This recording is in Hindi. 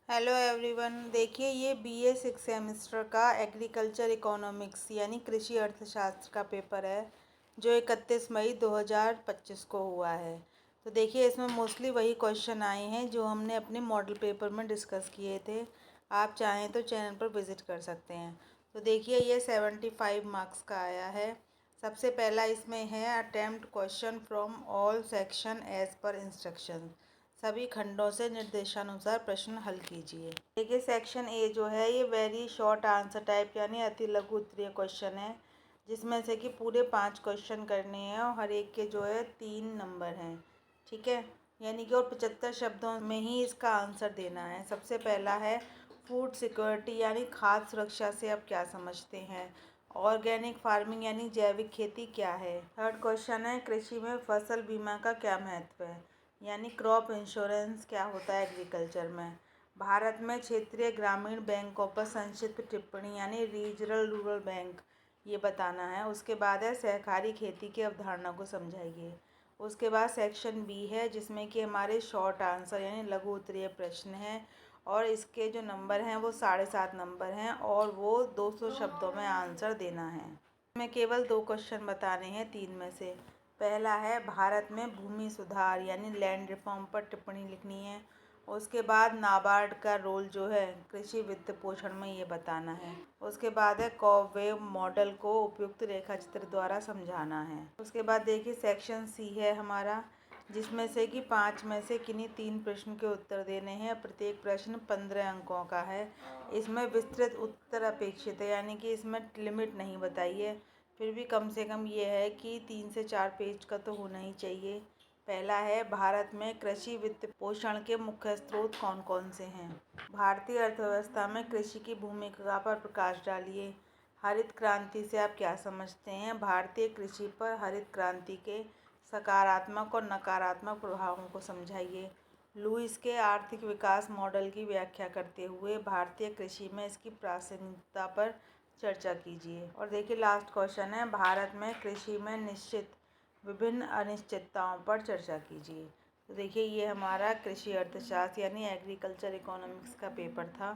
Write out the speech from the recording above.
Hello everyone. देखिए, ये बीए सिक्स सेमेस्टर का एग्रीकल्चर इकोनॉमिक्स यानी कृषि अर्थशास्त्र का पेपर है जो 31 मई 2025 को हुआ है। तो देखिए, इसमें मोस्टली वही क्वेश्चन आए हैं जो हमने अपने मॉडल पेपर में डिस्कस किए थे। आप चाहें तो चैनल पर विज़िट कर सकते हैं। तो देखिए, ये 75 मार्क्स का आया है। सबसे पहला इसमें है attempt question from all section as per instruction. सभी खंडों से निर्देशानुसार प्रश्न हल कीजिए। देखिए, सेक्शन ए जो है ये वेरी शॉर्ट आंसर टाइप यानी अति लघु उत्तरीय क्वेश्चन है, जिसमें से कि पूरे 5 क्वेश्चन करने हैं और हर एक के जो है 3 नंबर हैं। ठीक है, यानी कि और 75 शब्दों में ही इसका आंसर देना है। सबसे पहला है फूड सिक्योरिटी यानी खाद्य सुरक्षा से आप क्या समझते हैं। ऑर्गेनिक फार्मिंग यानी जैविक खेती क्या है। थर्ड क्वेश्चन है कृषि में फसल बीमा का क्या महत्व है, यानी क्रॉप इंश्योरेंस क्या होता है एग्रीकल्चर में। भारत में क्षेत्रीय ग्रामीण बैंकों पर संक्षिप्त टिप्पणी यानी रीजनल रूरल बैंक, ये बताना है। उसके बाद है सहकारी खेती की अवधारणा को समझाइए। उसके बाद सेक्शन बी है जिसमें कि हमारे शॉर्ट आंसर यानी लघु उत्तरीय प्रश्न हैं और इसके जो नंबर हैं वो 7.5 नंबर हैं और वो 200 शब्दों में आंसर देना है। इसमें केवल 2 क्वेश्चन बताने हैं 3 में से। पहला है भारत में भूमि सुधार यानी लैंड रिफॉर्म पर टिप्पणी लिखनी है। उसके बाद नाबार्ड का रोल जो है कृषि वित्त पोषण में ये बताना है। उसके बाद है कॉवेव मॉडल को उपयुक्त रेखा चित्र द्वारा समझाना है। उसके बाद देखिए सेक्शन सी है हमारा, जिसमें से कि 5 में से किन्हीं 3 प्रश्न के उत्तर देने हैं। प्रत्येक प्रश्न 15 अंकों का है। इसमें विस्तृत उत्तर अपेक्षित है, यानी कि इसमें लिमिट नहीं बताई है, फिर भी कम से कम ये है कि 3 से 4 पेज का तो होना ही चाहिए। पहला है भारत में कृषि वित्त पोषण के मुख्य स्रोत कौन कौन से हैं। भारतीय अर्थव्यवस्था में कृषि की भूमिका पर प्रकाश डालिए। हरित क्रांति से आप क्या समझते हैं। भारतीय कृषि पर हरित क्रांति के सकारात्मक और नकारात्मक प्रभावों को समझाइए। लुईस के आर्थिक विकास मॉडल की व्याख्या करते हुए भारतीय कृषि में इसकी प्रासंगिकता पर चर्चा कीजिए। और देखिए लास्ट क्वेश्चन है भारत में कृषि में निश्चित विभिन्न अनिश्चितताओं पर चर्चा कीजिए। तो देखिए, ये हमारा कृषि अर्थशास्त्र यानी एग्रीकल्चर इकोनॉमिक्स का पेपर था।